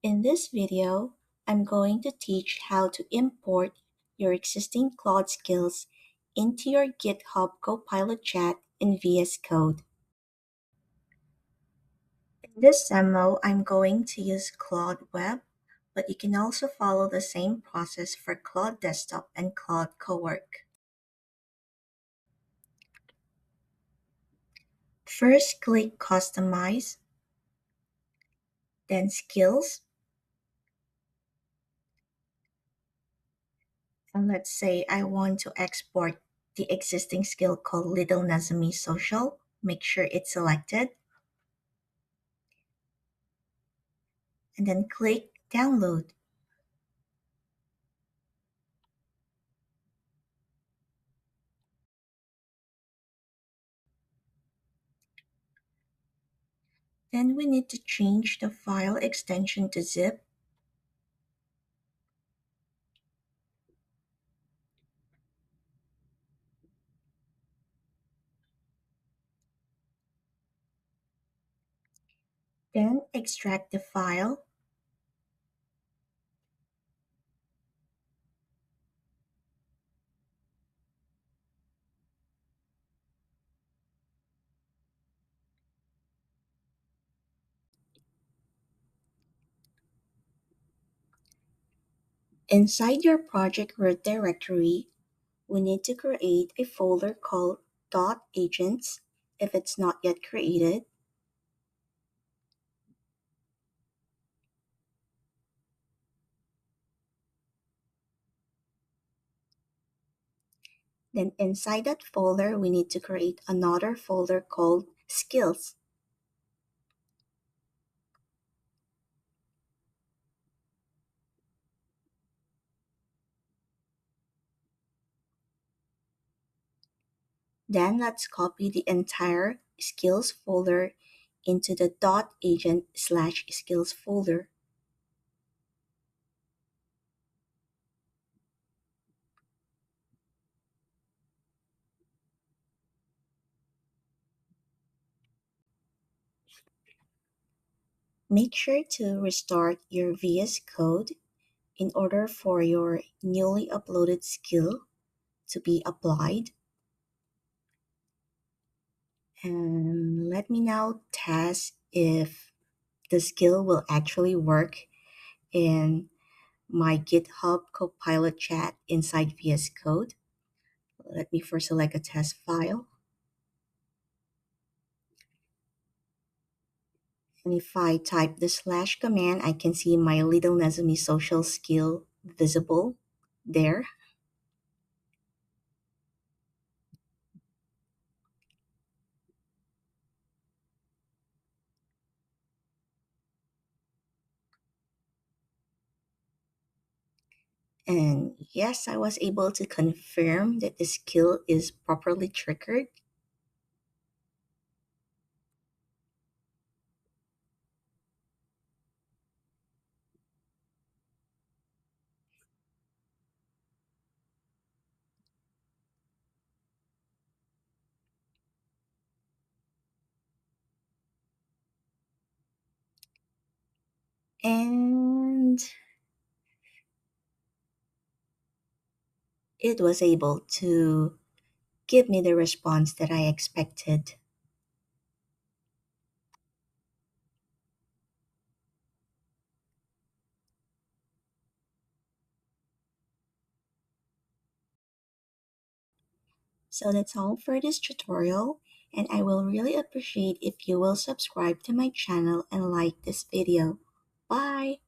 In this video, I'm going to teach how to import your existing Claude Skills into your GitHub Copilot Chat in VS Code. In this demo, I'm going to use Claude Web, but you can also follow the same process for Claude Desktop and Claude Cowork. First, click Customize, then Skills, and let's say I want to export the existing skill called 𝗦𝗫𝗪𝗔𝗪𝗍. Make sure it's selected. And then click Download. Then we need to change the file extension to zip. Then extract the file. Inside your project root directory, we need to create a folder called .agents if it's not yet created. Then inside that folder, we need to create another folder called Skills. Then let's copy the entire Skills folder into the .agent/skills folder. Make sure to restart your VS Code in order for your newly uploaded skill to be applied. And let me now test if the skill will actually work in my GitHub Copilot Chat inside VS Code. Let me first select a test file. And if I type the / command, I can see my 𝗦𝗫𝗪𝗍 skill visible there. And yes, I was able to confirm that the skill is properly triggered. And it was able to give me the response that I expected. So that's all for this tutorial, and I will really appreciate if you will subscribe to my channel and like this video. Bye!